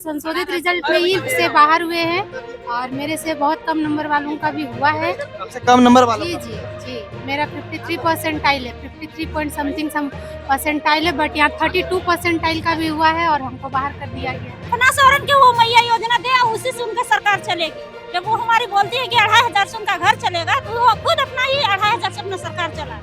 संशोधित रिजल्ट में ही से बाहर हुए हैं और मेरे से बहुत कम नंबर वालों का भी हुआ है। सबसे कम नंबर वाला जी जी जी, मेरा 53 परसेंटाइल है, 53 पॉइंट समथिंग सम परसेंटाइल है, बट यहाँ 32 परसेंटाइल का भी हुआ है और हमको बाहर कर दिया गया। अपना सौरन के वो मैया योजना दे, उसी से उनका सरकार चलेगी। जब वो हमारी बोलती है कि 2500 से उनका घर चलेगा, तो वो खुद अपना ही 2500 से अपना सरकार चला।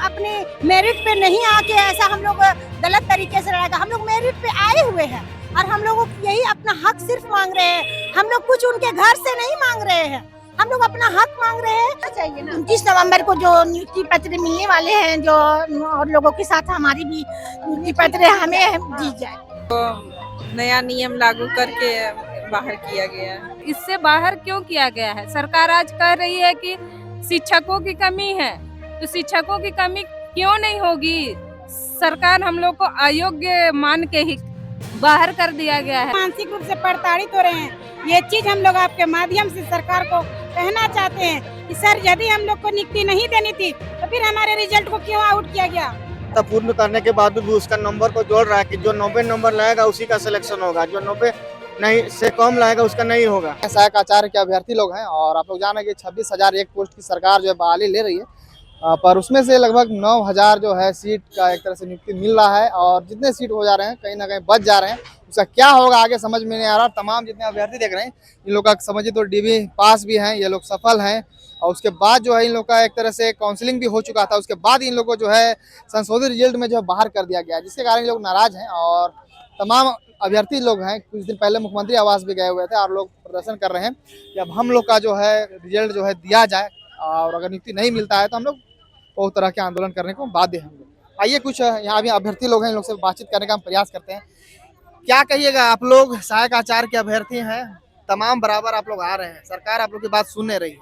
अपने मेरिट पे नहीं आके ऐसा हम लोग गलत तरीके से लड़ाएगा। हम लोग मेरिट पे आए हुए हैं और हम लोग यही अपना हक सिर्फ मांग रहे हैं। हम लोग कुछ उनके घर से नहीं मांग रहे हैं, हम लोग अपना हक मांग रहे हैं। चाहिए ना 29 नवंबर को जो नियुक्ति पत्र मिलने वाले हैं, जो और लोगों के साथ हमारी भी नियुक्ति पत्र हमें दी जाए। तो नया नियम लागू करके बाहर किया गया है। इससे बाहर क्यों किया गया है? सरकार आज कह रही है कि शिक्षकों की कमी है, तो शिक्षकों की कमी क्यों नहीं होगी? सरकार हम लोग को अयोग्य मान के ही बाहर कर दिया गया है। मानसिक रूप से प्रताड़ित हो रहे हैं। ये चीज हम लोग आपके माध्यम से सरकार को कहना चाहते हैं कि सर, यदि हम लोग को नियुक्ति नहीं देनी थी तो फिर हमारे रिजल्ट को क्यों आउट किया गया? पूर्ण करने के बाद भी उसका नंबर को जोड़ रहा है कि जो 90 नंबर लाएगा उसी का सिलेक्शन होगा, जो 90 नहीं से कम लाएगा उसका नहीं होगा। सहायक आचार्य के अभ्यर्थी लोग हैं और आप लोग जाना कि 26,000 एक पोस्ट की सरकार जो है बहाली ले रही है, पर उसमें से लगभग 9,000 जो है सीट का एक तरह से नियुक्ति मिल रहा है और जितने सीट हो जा रहे हैं कहीं ना कहीं बच जा रहे हैं। उसका क्या होगा आगे समझ में नहीं आ रहा। तमाम जितने अभ्यर्थी देख रहे हैं, इन लोग का समझिए तो DB पास भी हैं, ये लोग सफल हैं और उसके बाद जो है इन लोग का एक तरह से काउंसलिंग भी हो चुका था। उसके बाद इन लोग को जो है संशोधित रिजल्ट में जो है बाहर कर दिया गया, जिसके कारण लोग नाराज हैं। और तमाम अभ्यर्थी लोग हैं, कुछ दिन पहले मुख्यमंत्री आवास भी गए हुए थे और लोग प्रदर्शन कर रहे हैं कि अब हम लोग का जो है रिजल्ट जो है दिया जाए और अगर नियुक्ति नहीं मिलता है तो हम लोग बहुत तरह के आंदोलन करने को बाध्य हैं हम लोग। आइए कुछ यहाँ भी अभ्यर्थी लोग हैं, इन लोग से बातचीत करने का हम प्रयास करते हैं। क्या कहिएगा, आप लोग सहायक आचार्य के अभ्यर्थी हैं, तमाम बराबर आप लोग आ रहे हैं, सरकार आप लोग की बात सुनने रही है।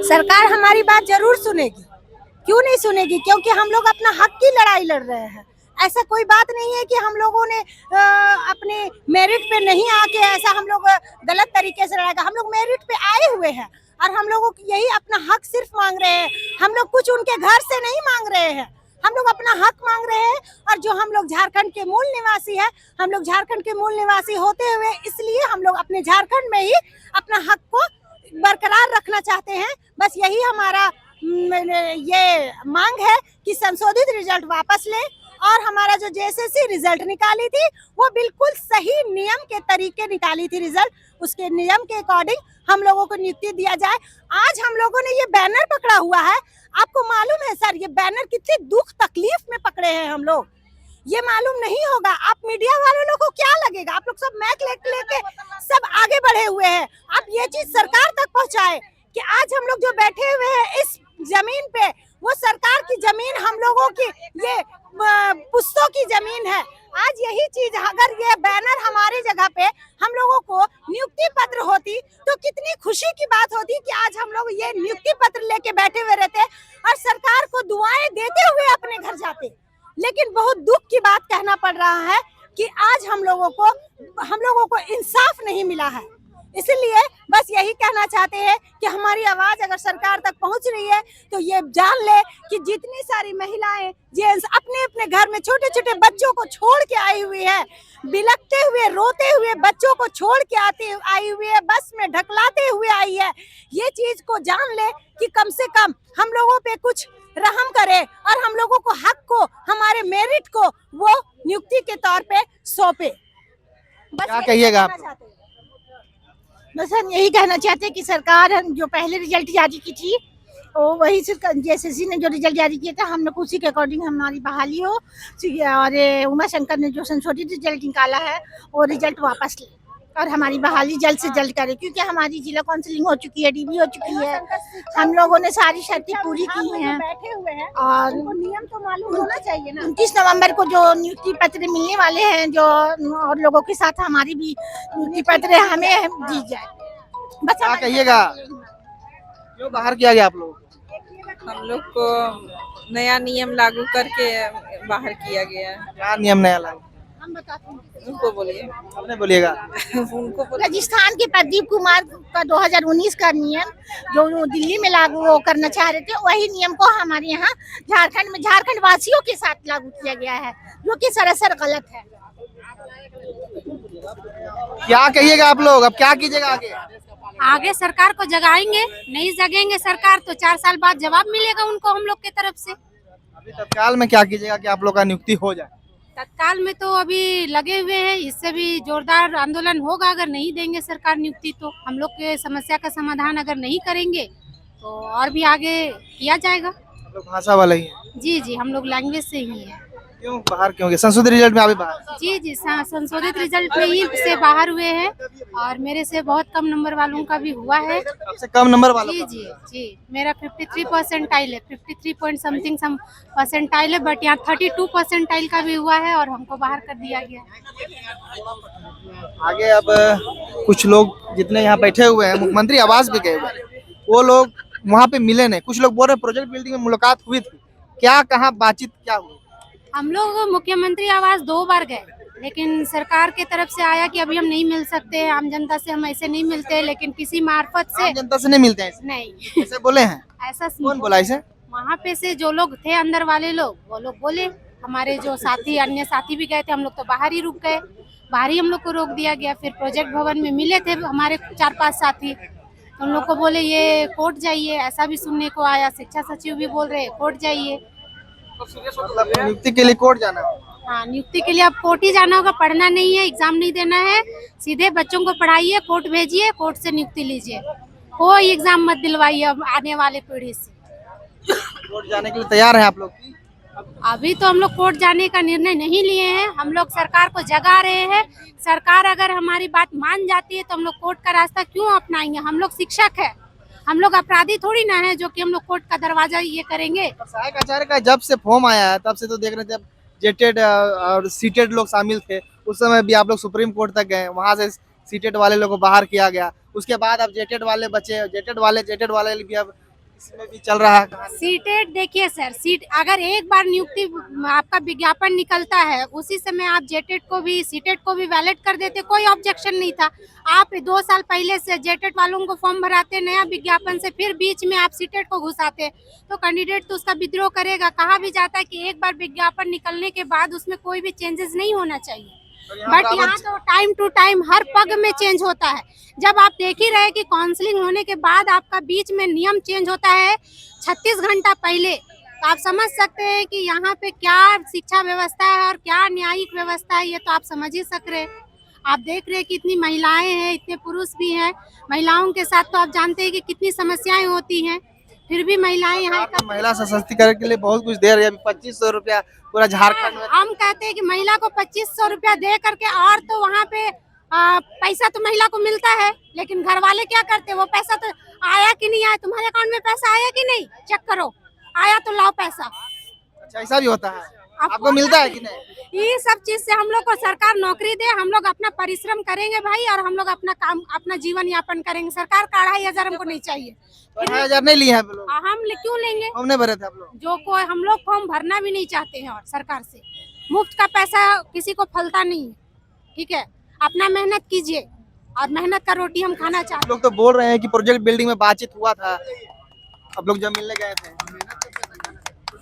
सरकार हमारी बात जरूर सुनेगी, क्यों नहीं सुनेगी? क्योंकि हम लोग अपना हक की लड़ाई लड़ रहे हैं। ऐसा कोई बात नहीं है कि हम लोगों ने अपने मेरिट पे नहीं आके ऐसा हम लोग गलत तरीके से लड़ाएगा। हम लोग मेरिट पे आए हुए हैं और हम लोगों को यही अपना हक सिर्फ मांग रहे हैं। हम लोग कुछ उनके घर से नहीं मांग रहे हैं, हम लोग अपना हक मांग रहे हैं। और जो हम लोग झारखंड के मूल निवासी हैं, हम लोग झारखंड के मूल निवासी होते हुए इसलिए हम लोग अपने झारखंड में ही अपना हक को बरकरार रखना चाहते हैं। बस यही हमारा ये मांग है कि संशोधित रिजल्ट वापस ले और हमारा जो JSSC रिजल्ट निकाली थी वो बिल्कुल सही नियम के तरीके निकाली थी रिजल्ट, उसके नियम के अकॉर्डिंग हम लोगों को नियुक्ति दिया जाए। आज हम लोगों ने ये बैनर पकड़ा हुआ है, आपको मालूम है सर ये बैनर कितनी दुख तकलीफ में पकड़े हैं हम लोग, ये मालूम नहीं होगा। आप मीडिया वाले लोगों को क्या लगेगा? आप लोग सब मैक लेके सब आगे बढ़े हुए हैं। आप ये चीज सरकार तक पहुंचाए कि आज हम लोग जो बैठे हुए हैं इस जमीन पे, वो सरकार की जमीन, हम लोगों की ये पुश्तों की जमीन है। आज यही चीज अगर ये बैनर हमारी जगह पे हम लोगों को नियुक्ति पत्र होती तो कितनी खुशी की बात होती कि आज हम लोग ये नियुक्ति पत्र लेके बैठे हुए रहते और सरकार को दुआएं देते हुए अपने घर जाते। लेकिन बहुत दुख की बात कहना पड़ रहा है कि आज हम लोगों को इंसाफ नहीं मिला है। इसलिए बस यही कहना चाहते हैं कि हमारी आवाज अगर सरकार तक पहुंच रही है तो ये जान ले कि जितनी सारी महिलाएं, जेंट्स अपने अपने घर में छोटे छोटे बच्चों को छोड़ के आई हुई है, बिलखते हुए रोते हुए बच्चों को छोड़ के आई हुई है, बस में ढकलाते हुए आई है। ये चीज को जान ले कि कम से कम हम लोगों पे कुछ रहम करे और हम लोगों को हक को, हमारे मेरिट को वो नियुक्ति के तौर पे सौंपे। क्या कहिएगा आप? बस हम यही कहना चाहते हैं कि सरकार जो पहले रिजल्ट जारी की थी वो वही JSSC ने जो रिजल्ट जारी किया था, हम लोग उसी के अकॉर्डिंग हमारी बहाली हो। और उमा शंकर ने जो संशोधित रिजल्ट निकाला है वो रिजल्ट वापस ले और हमारी बहाली जल्द से जल्द करे, क्योंकि हमारी जिला काउंसलिंग हो चुकी है, DB हो चुकी है, हम लोगों ने सारी शर्तें पूरी की हैं। और नियम तो मालूम होना चाहिए ना। 29 नवंबर को जो नियुक्ति पत्र मिलने वाले हैं, जो और लोगों के साथ हमारी भी नियुक्ति पत्र हमें दी जाए। बस क्या कहिएगा, क्यों बाहर किया गया आप लोग? हम लोग को नया नियम लागू करके बाहर किया गया है। क्या नियम नया लागू? हम बताते हैं, उनको बोलिए। आपने बोलिएगा। उनको बोलिए। राजस्थान के प्रदीप कुमार का 2019 का नियम जो दिल्ली में लागू करना चाह रहे थे, वही नियम को हमारे यहाँ झारखंड में झारखंड वासियों के साथ लागू किया गया है, जो कि सरासर गलत है। क्या कहिएगा आप लोग, अब क्या कीजिएगा आगे? आगे सरकार को जगाएंगे, नहीं जगेंगे सरकार तो 4 साल बाद जवाब मिलेगा उनको हम लोग की तरफ से। अभी तत्काल में क्या कीजिएगा कि आप लोग का नियुक्ति हो जाए? तत्काल में तो अभी लगे हुए हैं, इससे भी जोरदार आंदोलन होगा अगर नहीं देंगे सरकार नियुक्ति तो। हम लोग के समस्या का समाधान अगर नहीं करेंगे तो और भी आगे किया जाएगा। आप लोग भाषा वाले ही हैं? जी जी, हम लोग लैंग्वेज से ही हैं। क्यों बाहर क्यों गए? संशोधित रिजल्ट में अभी बाहर? जी जी, संशोधित रिजल्ट में ही से बाहर हुए हैं और मेरे से बहुत कम नंबर वालों का भी हुआ है। सबसे कम नंबर वालों जी का? जी जी, मेरा 53 परसेंटाइल है, 53 पॉइंट समथिंग सम परसेंटाइल है, बट यहाँ 32 परसेंटाइल का भी हुआ है और हमको बाहर कर दिया गया। आगे अब कुछ लोग जितने यहाँ बैठे हुए हैं मुख्यमंत्री आवास भी गए हुए हैं, वो लोग वहाँ पे मिले नहीं। कुछ लोग बोल रहे प्रोजेक्ट बिल्डिंग में मुलाकात हुई थी, क्या कहाँ बातचीत क्या हुई? हम लोग मुख्यमंत्री आवास 2 बार गए, लेकिन सरकार के तरफ से आया कि अभी हम नहीं मिल सकते, आम जनता से हम ऐसे नहीं मिलते, लेकिन किसी मार्फत से आम जनता से नहीं मिलते हैं ऐसे? नहीं ऐसे बोले हैं? ऐसा कौन बोला इसे? वहाँ पे से जो लोग थे अंदर वाले लोग, वो लोग बोले। हमारे जो साथी अन्य साथी भी गए थे, हम लोग तो बाहर ही रुक गए, बाहर ही हम लोग को रोक दिया गया। फिर प्रोजेक्ट भवन में मिले थे हमारे 4-5 साथी, तो उन लोग को बोले ये कोर्ट जाइए, ऐसा भी सुनने को आया। शिक्षा सचिव भी बोल रहे कोर्ट जाइए। मतलब नियुक्ति के लिए कोर्ट जाना है? हाँ, नियुक्ति के लिए अब कोर्ट ही जाना होगा, पढ़ना नहीं है, एग्जाम नहीं देना है, सीधे बच्चों को पढ़ाइए, कोर्ट भेजिए, कोर्ट से नियुक्ति लीजिए, कोई एग्जाम मत दिलवाइए अब आने वाले पीढ़ी से। कोर्ट जाने के लिए तैयार हैं आप लोग? अभी तो हम लोग कोर्ट जाने का निर्णय नहीं लिए हैं, हम लोग सरकार को जगा रहे हैं। सरकार अगर हमारी बात मान जाती है तो हम लोग कोर्ट का रास्ता क्यों अपनाएंगे? हम लोग शिक्षक है, हम लोग अपराधी थोड़ी ना है जो कि हम लोग कोर्ट का दरवाजा ये करेंगे। सहायक आचार्य का जब से फॉर्म आया है तब से तो देख रहे थे, जेटेड और सीटेड लोग शामिल थे। उस समय भी आप लोग सुप्रीम कोर्ट तक गए, वहां से सीटेड वाले लोगों को बाहर किया गया। उसके बाद अब जेटेड वाले बचे, जेटेड वाले भी अब इसमें भी चल रहा है। सीटेट देखिए सर, सीट अगर एक बार नियुक्ति आपका विज्ञापन निकलता है, उसी समय आप जेटेट को भी सीटेट को भी वैलिड कर देते, कोई ऑब्जेक्शन नहीं था। आप 2 साल पहले से जेटेट वालों को फॉर्म भराते नया विज्ञापन से, फिर बीच में आप सीटेट को घुसाते, तो कैंडिडेट तो उसका विद्रोह करेगा। कहा भी जाता है कि एक बार विज्ञापन निकलने के बाद उसमें कोई भी चेंजेस नहीं होना चाहिए, बट यहाँ तो टाइम टू टाइम हर पग में चेंज होता है। जब आप देख ही रहे कि काउंसलिंग होने के बाद आपका बीच में नियम चेंज होता है 36 घंटा पहले, तो आप समझ सकते हैं कि यहाँ पे क्या शिक्षा व्यवस्था है और क्या न्यायिक व्यवस्था है, ये तो आप समझ ही सक रहे हैं। आप देख रहे हैं कि इतनी महिलाएं हैं, इतने पुरुष भी हैं, महिलाओं के साथ तो आप जानते हैं कि कितनी समस्याएं होती हैं, फिर भी महिलाएं यहाँ का महिला सशक्तिकरण के लिए बहुत कुछ दे रही है। अभी 2500 रुपया पूरा झारखंड में। हम कहते हैं कि महिला को 2500 रुपया दे करके, और तो वहाँ पे पैसा तो महिला को मिलता है, लेकिन घर वाले क्या करते हैं, वो पैसा तो आया कि नहीं आया, तुम्हारे अकाउंट में पैसा आया कि नहीं, चेक करो, आया तो लाओ पैसा। अच्छा, ऐसा भी होता है? आपको मिलता है कि नहीं? ये सब चीज से हम लोग को सरकार नौकरी दे, हम लोग अपना परिश्रम करेंगे भाई, और हम लोग अपना काम अपना जीवन यापन करेंगे। सरकार का 2500 हमको नहीं चाहिए। 2500 नहीं लिए हैं आप लोग? हम क्यों लेंगे? फॉर्म नहीं भरे थे आप लोग? जो कोई हम लोग फॉर्म भरना भी नहीं चाहते हैं, और सरकार से मुफ्त का पैसा किसी को फलता नहीं है, ठीक है? अपना मेहनत कीजिए, और मेहनत का रोटी हम खाना चाहते हैं। लोग तो बोल रहे हैं कि प्रोजेक्ट बिल्डिंग में बातचीत हुआ था, आप लोग जब मिलने गए थे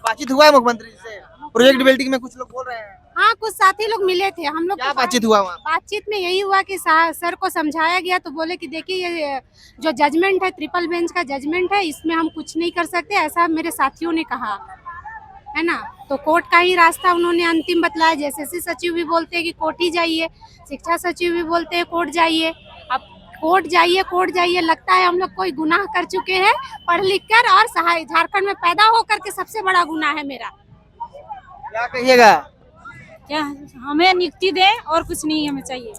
बातचीत हुआ है मुख्यमंत्री से? प्रोजेक्ट बिल्डिंग में कुछ लोग बोल रहे हैं। हाँ, कुछ साथी लोग मिले थे, हम लोग क्या बातचीत हुआ वहाँ? बातचीत में यही हुआ कि सर को समझाया गया, तो बोले कि देखिए ये जो जजमेंट है, ट्रिपल बेंच का जजमेंट है, इसमें हम कुछ नहीं कर सकते, ऐसा मेरे साथियों ने कहा है ना। तो कोर्ट का ही रास्ता उन्होंने अंतिम बतलाया। जैसे सचिव भी बोलते हैं कि कोर्ट ही जाइए, शिक्षा सचिव भी बोलते हैं कोर्ट जाइए। अब कोर्ट जाइए, लगता है हम लोग कोई गुनाह कर चुके हैं पढ़ लिख कर, और झारखंड में पैदा होकर के सबसे बड़ा गुनाह है मेरा। क्या कहिएगा? क्या हमें नियुक्ति दें और कुछ नहीं हमें चाहिए।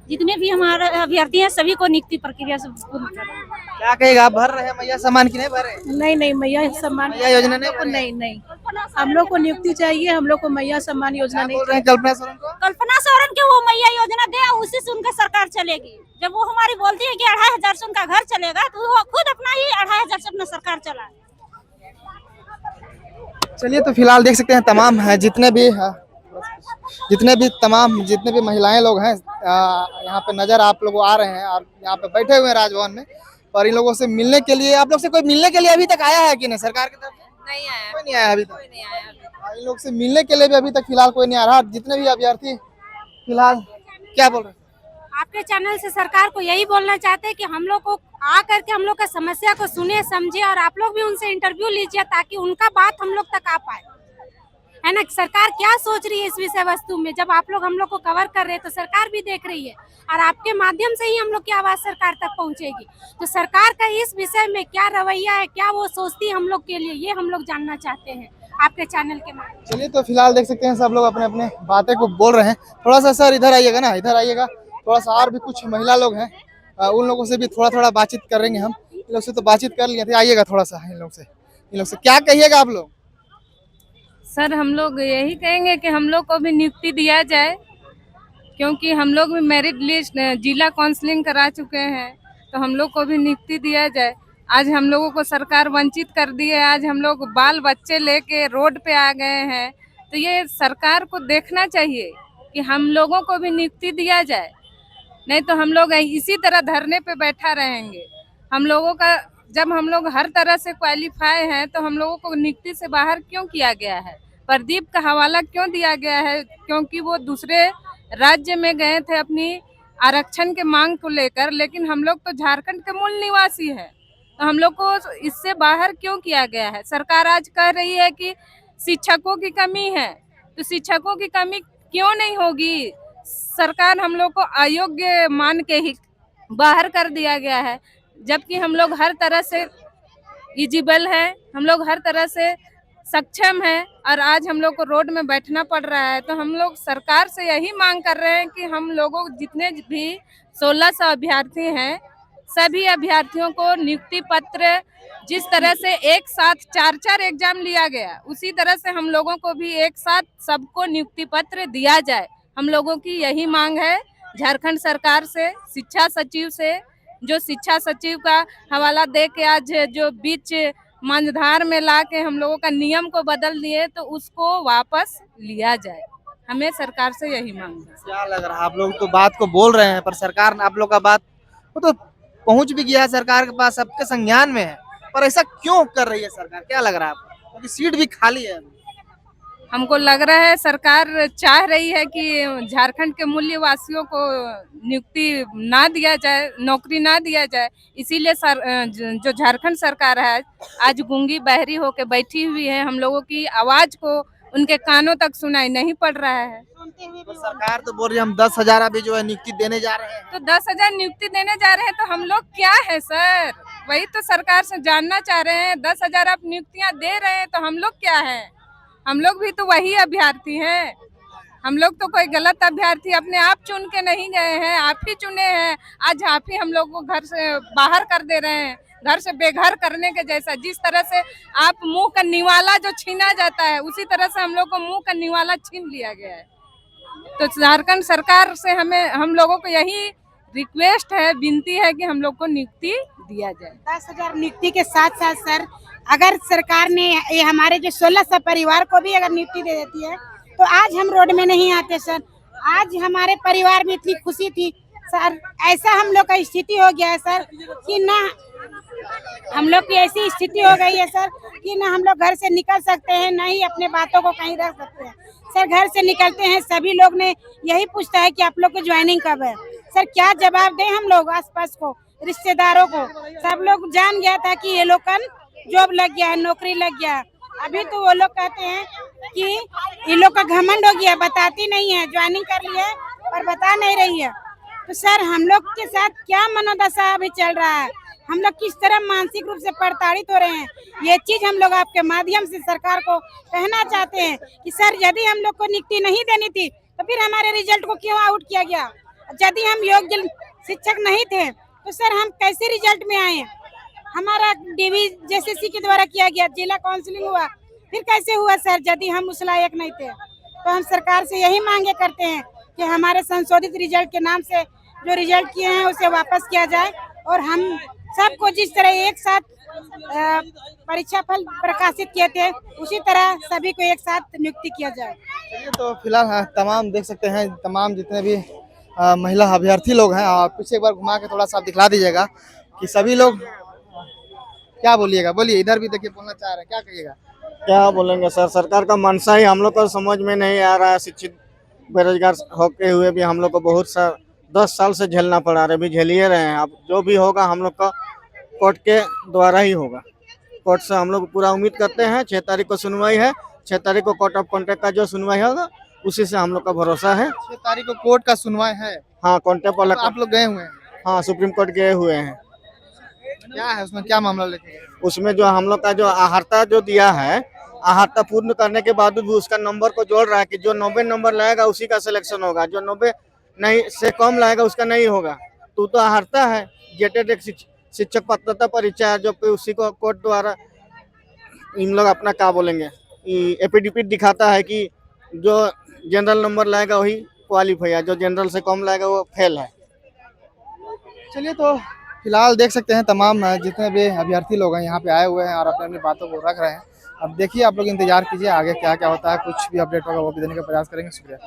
जितने भी हमारे अभ्यर्थी हैं सभी को नियुक्ति प्रक्रिया से क्या कहेगा? आप भर रहे हैं मैया सम्मान की नहीं भर रहे? नहीं, मैया सम्मान मैया योजना नहीं भर रहे? नहीं, हम लोग को नियुक्ति चाहिए, हम लोग को मैया सम्मान योजना क्या बोल रहे हैं कल्पना सोरेन को? कल्पना सोरेन के वो मैया योजना दे, उसी से उनका सरकार चलेगी। जब वो हमारी बोलती है कि 2500 से उनका घर चलेगा, तो वो खुद अपना ही 2500 से अपना सरकार चला। चलिए, तो फिलहाल देख सकते हैं तमाम है जितने भी महिलाएं लोग हैं यहाँ पे नजर आप लोग आ रहे हैं, और यहाँ पे बैठे हुए हैं राजभवन में। और इन लोगों से मिलने के लिए, आप लोग से कोई मिलने के लिए अभी तक आया है कि नहीं? सरकार की तरफ से नहीं आया, कोई नहीं आया अभी तक। कोई नहीं आया। इन लोग से मिलने के लिए भी अभी तक फिलहाल कोई नहीं आ रहा। जितने भी अभ्यर्थी फिलहाल क्या बोल रहे हैं? आप आपके चैनल से सरकार को यही बोलना चाहते हैं कि हम लोग को आ करके हम लोग का समस्या को सुने समझे और आप लोग भी उनसे इंटरव्यू लीजिए ताकि उनका बात हम लोग तक आ पाए, है ना। सरकार क्या सोच रही है इस विषय वस्तु में, जब आप लोग हम लोग को कवर कर रहे हैं तो सरकार भी देख रही है और आपके माध्यम से ही हम लोग की आवाज सरकार तक पहुंचेगी। तो सरकार का इस विषय में क्या रवैया है, क्या वो सोचती है हम लोग के लिए, ये हम लोग जानना चाहते हैं आपके चैनल के माध्यम। चलिए, तो फिलहाल देख सकते हैं सब लोग अपने अपने बातें को बोल रहे हैं। थोड़ा सा सर इधर आइएगा ना, इधर आइएगा थोड़ा सा। और भी कुछ महिला लोग हैं, उन लोगों से भी थोड़ा थोड़ा बातचीत करेंगे हम। इन लोग से तो बातचीत कर लिए थे, आइएगा थोड़ा सा इन लोग से क्या कहिएगा आप लोग? सर हम लोग यही कहेंगे कि हम लोग को भी नियुक्ति दिया जाए, क्योंकि हम लोग भी मेरिट लिस्ट जिला काउंसलिंग करा चुके हैं, तो हम लोग को भी नियुक्ति दिया जाए। आज हम लोगों को सरकार वंचित कर दी है, आज हम लोग बाल बच्चे लेके रोड पे आ गए हैं। तो ये सरकार को देखना चाहिए कि हम लोगों को भी नियुक्ति दिया जाए, नहीं तो हम लोग इसी तरह धरने पे बैठा रहेंगे। हम लोगों का जब हम लोग हर तरह से क्वालिफाई हैं तो हम लोगों को नियुक्ति से बाहर क्यों किया गया है? प्रदीप का हवाला क्यों दिया गया है? क्योंकि वो दूसरे राज्य में गए थे अपनी आरक्षण के मांग को लेकर, लेकिन हम लोग तो झारखंड के मूल निवासी हैं, तो हम लोग को इससे बाहर क्यों किया गया है? सरकार आज कह रही है कि शिक्षकों की कमी है, तो शिक्षकों की कमी क्यों नहीं होगी? सरकार हम लोग को अयोग्य मान के ही बाहर कर दिया गया है, जबकि हम लोग हर तरह से एलिजिबल है, हम लोग हर तरह से सक्षम है और आज हम लोग को रोड में बैठना पड़ रहा है। तो हम लोग सरकार से यही मांग कर रहे हैं कि हम लोगों जितने भी 1600 अभ्यर्थी हैं, सभी अभ्यर्थियों को नियुक्ति पत्र, जिस तरह से एक साथ 4-4 एग्जाम लिया गया, उसी तरह से हम लोगों को भी एक साथ सबको नियुक्ति पत्र दिया जाए। हम लोगों की यही मांग है झारखंड सरकार से, शिक्षा सचिव से, जो शिक्षा सचिव का हवाला दे के आज जो बीच मंझधार में ला के हम लोगों का नियम को बदल दिए, तो उसको वापस लिया जाए। हमें सरकार से यही मांग है। क्या लग रहा है, आप लोग तो बात को बोल रहे हैं पर सरकार आप लोग का बात वो तो पहुंच भी गया है सरकार के पास, सबके संज्ञान में है, पर ऐसा क्यों कर रही है सरकार? क्या लग रहा है आपको? क्योंकि सीट भी खाली है। हमको लग रहा है सरकार चाह रही है कि झारखंड के मूल्यवासियों को नियुक्ति ना दिया जाए, नौकरी ना दिया जाए, इसीलिए जो झारखंड सरकार है आज गूंगी बहरी होके बैठी हुई है। हम लोगों की आवाज को उनके कानों तक सुनाई नहीं पड़ रहा है। तो सरकार तो बोल रही है हम 10,000 अभी जो है नियुक्ति देने जा रहे हैं। तो 10,000 नियुक्ति देने जा रहे हैं, तो हम लोग क्या है सर? वही तो सरकार से जानना चाह रहे हैं। 10,000 आप नियुक्तियां दे रहे हैं तो हम लोग क्या है? हम लोग भी तो वही अभ्यर्थी हैं। हम लोग तो कोई गलत अभ्यर्थी अपने आप चुन के नहीं गए हैं, आप ही चुने हैं। आज आप ही हम लोग को घर से बाहर कर दे रहे हैं, घर से बेघर करने के जैसा। जिस तरह से आप मुंह का निवाला जो छीना जाता है, उसी तरह से हम लोग को मुंह का निवाला छीन लिया गया है। तो झारखंड सरकार से हम लोगों को यही रिक्वेस्ट है, विनती है कि हम लोग को नियुक्ति दिया जाए। 10,000 नियुक्ति के साथ साथ सर, अगर सरकार ने ये हमारे जो 1600 परिवार को भी अगर नियुक्ति दे देती है तो आज हम रोड में नहीं आते सर। आज हमारे परिवार में इतनी खुशी थी सर, ऐसा हम लोग का स्थिति हो गया है सर कि ना हम लोग की ऐसी स्थिति हो गई है सर कि ना हम लोग घर से निकल सकते हैं, ना ही अपने बातों को कहीं रख सकते हैं सर। घर से निकलते हैं, सभी लोग ने यही पूछता है कि आप लोग की ज्वाइनिंग कब है सर। क्या जवाब दें हम लोग आसपास को, रिश्तेदारों को? सब लोग जान गया था कि ये लोग का जॉब लग गया है, नौकरी लग गया। अभी तो वो लोग कहते हैं कि ये लोग का घमंड हो गया, बताती नहीं है, ज्वाइनिंग कर लिया है पर बता नहीं रही है। तो सर हम लोग के साथ क्या मनोदशा अभी चल रहा है, हम लोग किस तरह मानसिक रूप से प्रताड़ित हो रहे हैं, ये चीज हम लोग आपके माध्यम से सरकार को कहना चाहते हैं कि सर यदि हम लोग को नियुक्ति नहीं देनी थी तो फिर हमारे रिजल्ट को क्यों आउट किया गया? यदि हम योग्य शिक्षक नहीं थे तो सर हम कैसे रिजल्ट में आए? हमारा डीवी जेसीसी के द्वारा किया गया, जिला काउंसलिंग हुआ, फिर कैसे हुआ सर यदि हम उस लायक नहीं थे? तो हम सरकार से यही मांगे करते हैं कि हमारे संशोधित रिजल्ट के नाम से जो रिजल्ट किए हैं उसे वापस किया जाए और हम सबको जिस तरह एक साथ परीक्षा फल प्रकाशित किए थे उसी तरह सभी को एक साथ नियुक्ति किया जाए। तो फिलहाल तमाम देख सकते हैं, तमाम जितने भी महिला अभ्यर्थी लोग हैं, पीछे एक बार घुमा के थोड़ा सा दिखला दीजिएगा कि सभी लोग क्या बोलिएगा, बोलिए। इधर भी देखिए बोलना चाह रहे हैं, क्या कहिएगा? क्या बोलेंगे सर, सरकार का मनसा ही हम लोग को समझ में नहीं आ रहा है। शिक्षित बेरोजगार होते हुए भी हम लोग को बहुत सा 10 साल से झेलना पड़ा रहा है, अभी झेल ही रहे हैं। अब जो भी होगा हम लोग का कोर्ट के द्वारा ही होगा। कोर्ट से हम लोग पूरा उम्मीद करते हैं। 6 तारीख को सुनवाई है, 6 तारीख को कोर्ट ऑफ कॉन्टेक्ट का जो सुनवाई होगा उसी से हम लोग का भरोसा है। 6 तारीख को कोर्ट का सुनवाई है, हाँ, कॉन्टेक्ट वाला आप लोग गए हुए हैं? हाँ, सुप्रीम कोर्ट गए हुए हैं। क्या है उसमें, क्या मामला लेके गए? उसमें जो हम लोग का जो अहर्ता जो दिया है, अहर्ता पूर्ण करने के बाद भी उसका नंबर को जोड़ रहा है कि जो 90 नंबर लाएगा उसी का सिलेक्शन होगा, जो 90 नहीं से कम लाएगा उसका नहीं होगा। तो अहर्ता है, जेटेड एक शिक्षक पात्रता परीक्षा है, जो कि उसी को कोर्ट द्वारा इन लोग अपना क्या बोलेंगे, एफिडेविट दिखाता है कि जो जनरल नंबर लाएगा वही क्वालिफाई है, जो जनरल से कम लाएगा वो फेल है। चलिए, तो फिलहाल देख सकते हैं तमाम जितने भी अभ्यर्थी लोग हैं यहाँ पे आए हुए हैं और अपनी अपनी बातों को रख रहे हैं। अब देखिए, आप लोग इंतजार कीजिए आगे क्या क्या होता है, कुछ भी अपडेट होगा वो भी देने का प्रयास करेंगे। शुक्रिया।